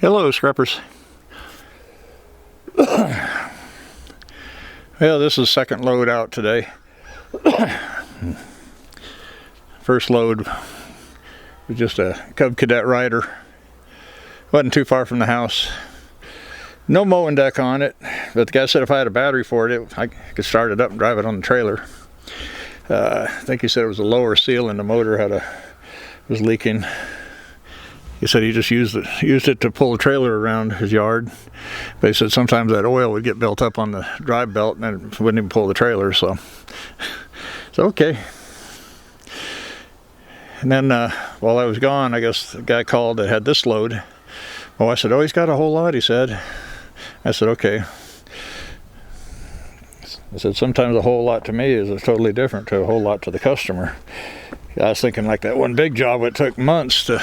Hello, scrappers. Well, this is second load out today. First load was just a Cub Cadet rider. Wasn't too far from the house. No mowing deck on it, but the guy said if I had a battery for it, I could start it up and drive it on the trailer. I think he said it was a lower seal in the motor was leaking. He said he just used it to pull the trailer around his yard. But he said sometimes that oil would get built up on the drive belt and then it wouldn't even pull the trailer. So okay. And then while I was gone, I guess the guy called that had this load. Oh, I said, oh, he's got a whole lot, he said. I said, okay. I said, sometimes a whole lot to me is totally different to a whole lot to the customer. I was thinking like that one big job, it took months to,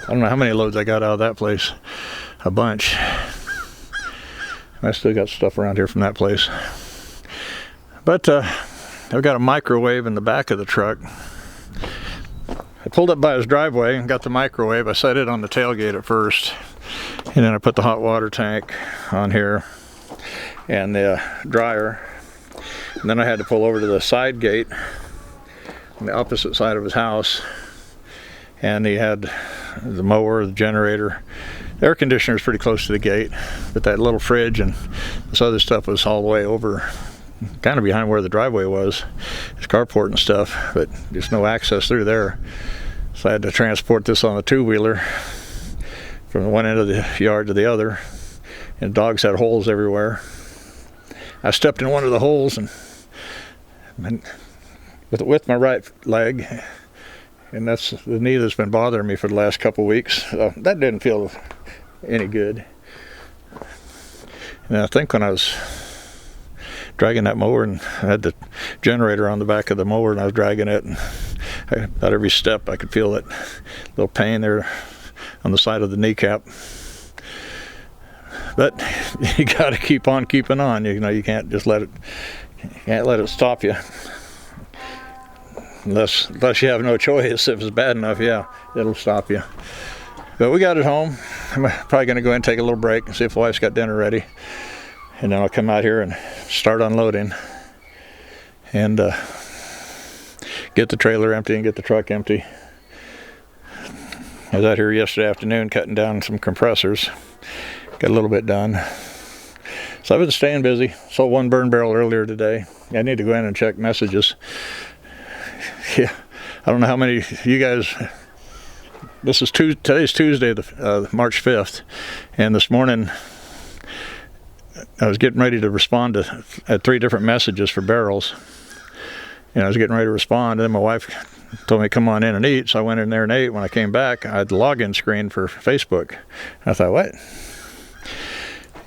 I don't know how many loads I got out of that place. A bunch. I still got stuff around here from that place. But I've got a microwave in the back of the truck. I pulled up by his driveway and got the microwave. I set it on the tailgate at first. And then I put the hot water tank on here and the dryer. And then I had to pull over to the side gate on the opposite side of his house. And he had the mower, the generator. The air conditioner is pretty close to the gate, but that little fridge and this other stuff was all the way over, kind of behind where the driveway was, his carport and stuff, but just no access through there. So I had to transport this on the two-wheeler from one end of the yard to the other, and dogs had holes everywhere. I stepped in one of the holes and with my right leg, and that's the knee that's been bothering me for the last couple weeks. So that didn't feel any good. And I think when I was dragging that mower, and I had the generator on the back of the mower and I was dragging it, and about every step I could feel that little pain there on the side of the kneecap. But you got to keep on keeping on. You know, you can't just let it stop you. Unless you have no choice. If it's bad enough, yeah, it'll stop you. But we got it home. I'm probably going to go ahead and take a little break and see if the wife's got dinner ready. And then I'll come out here and start unloading. And get the trailer empty and get the truck empty. I was out here yesterday afternoon cutting down some compressors. Got a little bit done. So I've been staying busy. Sold one burn barrel earlier today. I need to go in and check messages. Yeah, I don't know how many you guys. Today's Tuesday, March 5th, and this morning I was getting ready to respond to 3 different messages for barrels, and I was getting ready to respond, and then my wife told me to come on in and eat, so I went in there and ate. When I came back, I had the login screen for Facebook. I thought, what?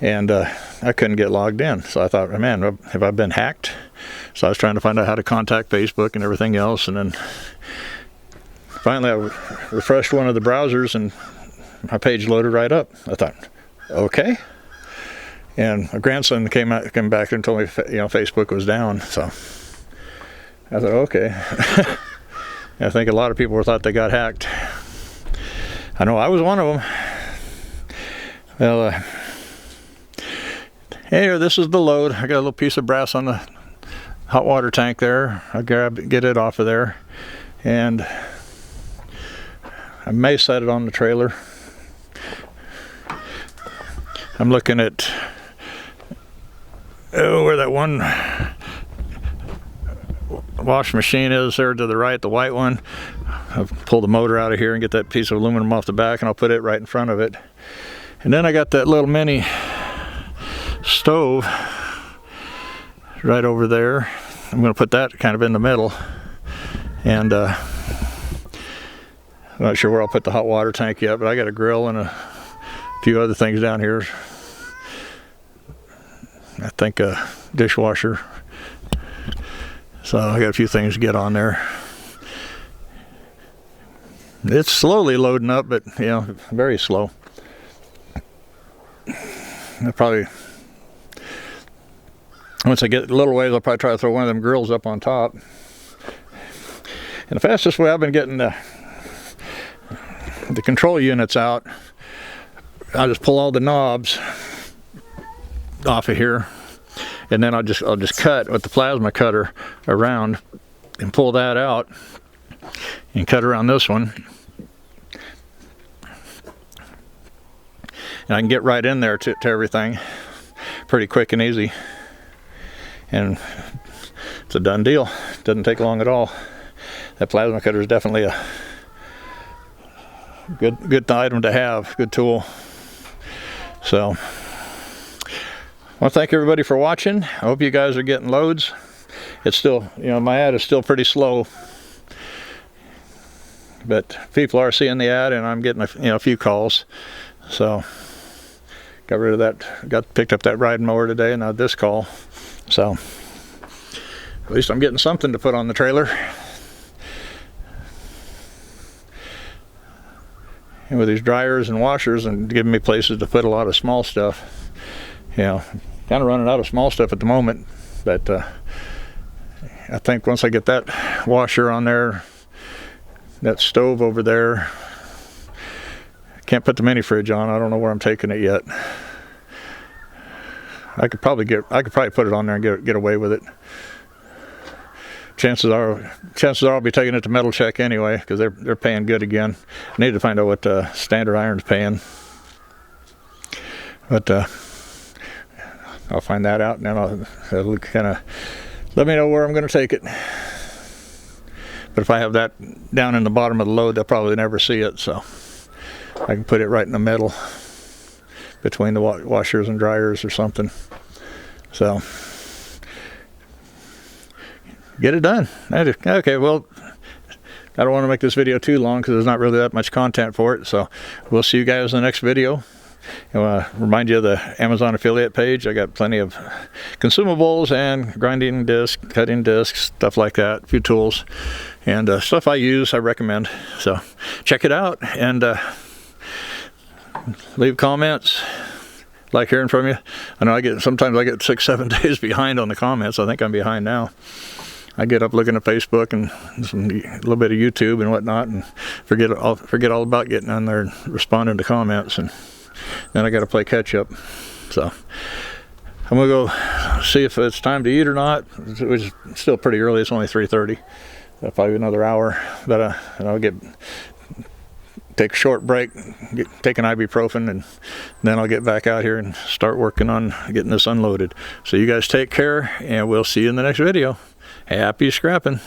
And I couldn't get logged in, so I thought, man, have I been hacked? So I was trying to find out how to contact Facebook and everything else, and then finally I refreshed one of the browsers and my page loaded right up. I thought, okay. And my grandson came back and told me, Facebook was down. So I thought, okay. I think a lot of people thought they got hacked. I know I was one of them. Well, here, this is the load. I got a little piece of brass on the hot water tank there. I'll get it off of there. And I may set it on the trailer. I'm looking at where that one wash machine is there to the right, the white one. I'll pull the motor out of here and get that piece of aluminum off the back, and I'll put it right in front of it. And then I got that little mini stove right over there. I'm going to put that kind of in the middle, and I'm not sure where I'll put the hot water tank yet, but I got a grill and a few other things down here. I think a dishwasher. So I got a few things to get on there. It's slowly loading up, but very slow. I'll probably, once I get a little ways, I'll probably try to throw one of them grills up on top. And the fastest way I've been getting the control units out I'll just pull all the knobs off of here, and then I'll just cut with the plasma cutter around and pull that out and cut around this one, and I can get right in there to everything pretty quick and easy, and it's a done deal. Doesn't take long at all. That plasma cutter is definitely a good item to have, good tool. So well, thank everybody for watching. I hope you guys are getting loads. It's still, you know, my ad is still pretty slow, but people are seeing the ad, and I'm getting a few calls. So got rid of that, picked up that riding mower today, and now this call. So at least I'm getting something to put on the trailer. And with these dryers and washers and giving me places to put a lot of small stuff, you know, kind of running out of small stuff at the moment, but I think once I get that washer on there, that stove over there, can't put the mini fridge on. I don't know where I'm taking it yet. I could probably put it on there and get away with it. Chances are I'll be taking it to Metal Check anyway, because they're paying good again. I need to find out what Standard Iron's paying, but I'll find that out, and then it'll kind of let me know where I'm going to take it. But if I have that down in the bottom of the load, they'll probably never see it, so I can put it right in the middle between the washers and dryers or something. So get it done. Okay, well, I don't want to make this video too long because there's not really that much content for it. So we'll see you guys in the next video. I want to remind you of the Amazon affiliate page. I got plenty of consumables and grinding discs, cutting discs, stuff like that, a few tools, and stuff I use, I recommend. So check it out, and leave comments. Like hearing from you. I know sometimes I get 6-7 days behind on the comments. I think I'm behind now. I get up looking at Facebook and a little bit of YouTube and whatnot, and forget all about getting on there and responding to comments, and then I got to play catch up. So I'm gonna go see if it's time to eat or not. Which is still pretty early. It's only 3:30. Probably another hour. But and I'll take a short break, take an ibuprofen, and then I'll get back out here and start working on getting this unloaded. So you guys take care, and we'll see you in the next video. Happy scrapping.